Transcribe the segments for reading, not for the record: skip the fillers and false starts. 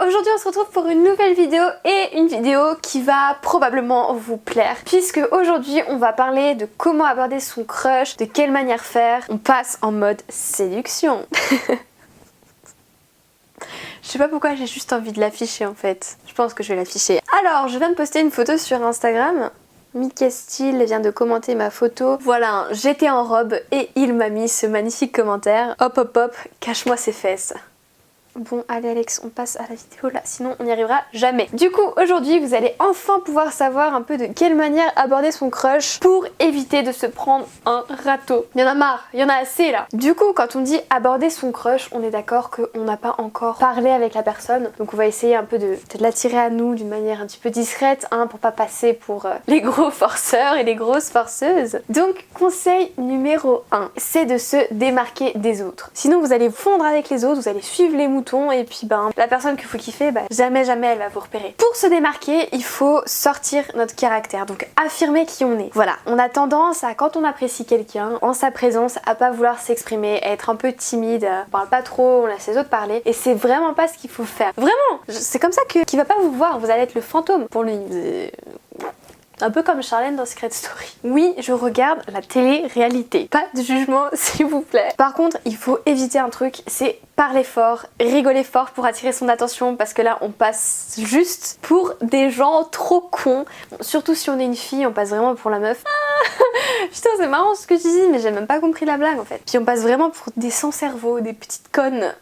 Aujourd'hui on se retrouve pour une nouvelle vidéo et une vidéo qui va probablement vous plaire puisque aujourd'hui on va parler de comment aborder son crush, de quelle manière faire. On passe en mode séduction. Je sais pas pourquoi j'ai juste envie de l'afficher en fait. Je pense que je vais l'afficher. Alors je viens de poster une photo sur Instagram. Mickey Style vient de commenter ma photo. Voilà, j'étais en robe et il m'a mis ce magnifique commentaire. Hop hop hop, cache-moi ses fesses. Bon, allez Alex, on passe à la vidéo là, sinon on n'y arrivera jamais. Du coup, aujourd'hui, vous allez enfin pouvoir savoir un peu de quelle manière aborder son crush pour éviter de se prendre un râteau. Il y en a marre, il y en a assez là. Du coup, quand on dit aborder son crush, on est d'accord qu'on n'a pas encore parlé avec la personne. Donc on va essayer un peu de l'attirer à nous d'une manière un petit peu discrète, hein, pour pas passer pour les gros forceurs et les grosses forceuses. Donc, conseil numéro 1, c'est de se démarquer des autres. Sinon, vous allez fondre avec les autres, vous allez suivre les moutons et puis la personne que vous kiffez, jamais elle va vous repérer. Pour se démarquer, il faut sortir notre caractère, donc affirmer qui on est. Voilà, on a tendance à, quand on apprécie quelqu'un, en sa présence, à pas vouloir s'exprimer, à être un peu timide, on parle pas trop, on laisse les autres parler, et c'est vraiment pas ce qu'il faut faire. Vraiment, c'est comme ça qu'il va pas vous voir, vous allez être le fantôme pour lui. Un peu comme Charlène dans Secret Story. Oui, je regarde la télé-réalité. Pas de jugement, s'il vous plaît. Par contre, il faut éviter un truc, c'est parler fort, rigoler fort pour attirer son attention, parce que là, on passe juste pour des gens trop cons. Bon, surtout si on est une fille, on passe vraiment pour la meuf. Putain, c'est marrant ce que tu dis, mais j'ai même pas compris la blague en fait. Puis on passe vraiment pour des sans-cerveau, des petites connes.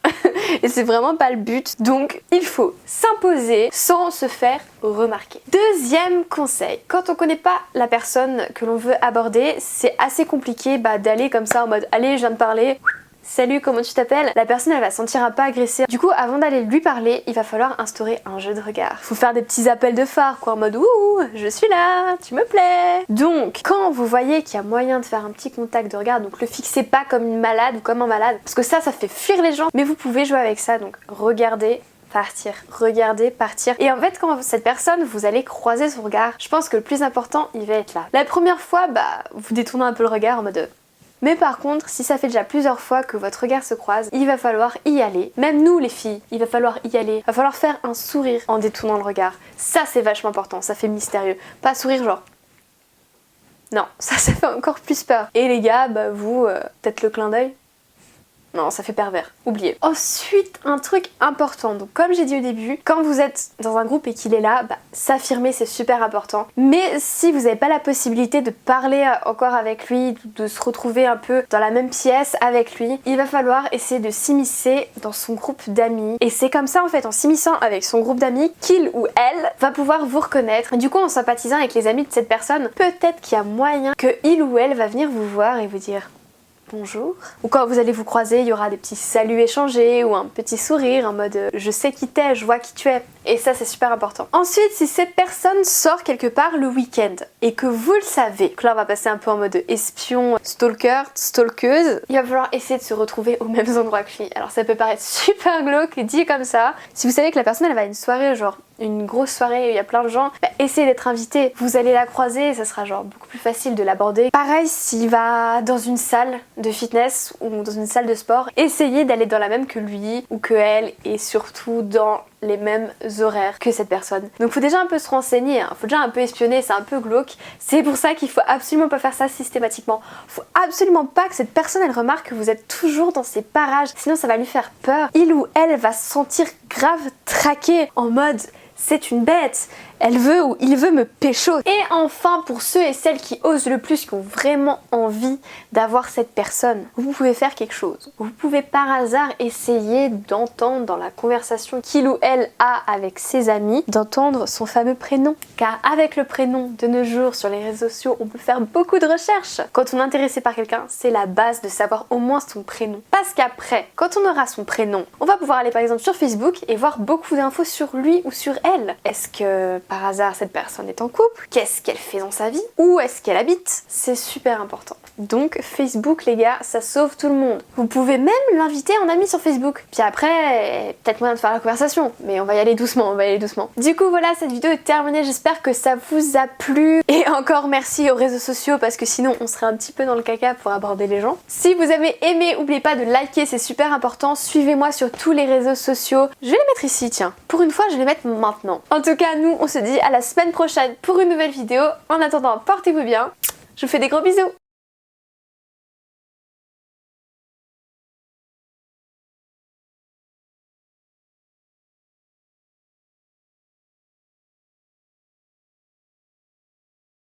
Et c'est vraiment pas le but. Donc, il faut s'imposer sans se faire remarquer. Deuxième conseil, quand on connaît pas la personne que l'on veut aborder, c'est assez compliqué d'aller comme ça en mode allez, je viens de parler. Salut, comment tu t'appelles? La personne elle va se sentir un peu agressée. Du coup, avant d'aller lui parler, il va falloir instaurer un jeu de regard. Faut faire des petits appels de phare quoi, en mode ouh, je suis là, tu me plais. Donc, quand vous voyez qu'il y a moyen de faire un petit contact de regard, donc le fixez pas comme une malade ou comme un malade, parce que ça fait fuir les gens, mais vous pouvez jouer avec ça, donc regardez. Regardez, partir. Et en fait, quand cette personne, vous allez croiser son regard, je pense que le plus important, il va être là. La première fois, vous détournez un peu le regard en mode... Mais par contre, si ça fait déjà plusieurs fois que votre regard se croise, il va falloir y aller. Même nous les filles, il va falloir y aller. Il va falloir faire un sourire en détournant le regard. Ça c'est vachement important, ça fait mystérieux. Pas sourire genre... Non, ça fait encore plus peur. Et les gars, vous, peut-être le clin d'œil. Non, ça fait pervers, oubliez. Ensuite, un truc important, donc comme j'ai dit au début, quand vous êtes dans un groupe et qu'il est là, s'affirmer c'est super important. Mais si vous n'avez pas la possibilité de parler encore avec lui, de se retrouver un peu dans la même pièce avec lui, il va falloir essayer de s'immiscer dans son groupe d'amis. Et c'est comme ça en fait, en s'immisçant avec son groupe d'amis, qu'il ou elle va pouvoir vous reconnaître. Et du coup, en sympathisant avec les amis de cette personne, peut-être qu'il y a moyen que il ou elle va venir vous voir et vous dire... bonjour. Ou quand vous allez vous croiser, il y aura des petits saluts échangés ou un petit sourire en mode je sais qui t'es, je vois qui tu es. Et ça c'est super important. Ensuite, si cette personne sort quelque part le week-end et que vous le savez, que là on va passer un peu en mode espion, stalker, stalkeuse, il va falloir essayer de se retrouver au même endroit que lui. Alors ça peut paraître super glauque dit comme ça. Si vous savez que la personne elle va à une soirée, genre une grosse soirée où il y a plein de gens, essayez d'être invité. Vous allez la croiser, ça sera genre beaucoup plus facile de l'aborder. Pareil s'il va dans une salle de fitness ou dans une salle de sport, essayez d'aller dans la même que lui ou que elle et surtout dans les mêmes horaires que cette personne. Donc faut déjà un peu se renseigner, hein. Faut déjà un peu espionner, c'est un peu glauque. C'est pour ça qu'il faut absolument pas faire ça systématiquement. Faut absolument pas que cette personne elle remarque que vous êtes toujours dans ces parages, sinon ça va lui faire peur. Il ou elle va se sentir grave traqué en mode c'est une bête, elle veut ou il veut me pécho. Et enfin, pour ceux et celles qui osent le plus, qui ont vraiment envie d'avoir cette personne, vous pouvez faire quelque chose. Vous pouvez par hasard essayer d'entendre dans la conversation qu'il ou elle a avec ses amis, d'entendre son fameux prénom. Car avec le prénom, de nos jours, sur les réseaux sociaux, on peut faire beaucoup de recherches. Quand on est intéressé par quelqu'un, c'est la base de savoir au moins son prénom. Parce qu'après, quand on aura son prénom, on va pouvoir aller par exemple sur Facebook et voir beaucoup d'infos sur lui ou sur elle. Est-ce que, par hasard cette personne est en couple, qu'est-ce qu'elle fait dans sa vie, où est-ce qu'elle habite, c'est super important. Donc Facebook les gars, ça sauve tout le monde. Vous pouvez même l'inviter en ami sur Facebook. Puis après, peut-être moyen de faire la conversation, mais on va y aller doucement, on va y aller doucement. Du coup voilà, cette vidéo est terminée, j'espère que ça vous a plu. Et encore merci aux réseaux sociaux parce que sinon on serait un petit peu dans le caca pour aborder les gens. Si vous avez aimé, n'oubliez pas de liker, c'est super important. Suivez-moi sur tous les réseaux sociaux. Je vais les mettre ici, tiens. Pour une fois, je vais les mettre maintenant. En tout cas, nous, on se dit à la semaine prochaine pour une nouvelle vidéo. En attendant, portez-vous bien. Je vous fais des gros bisous.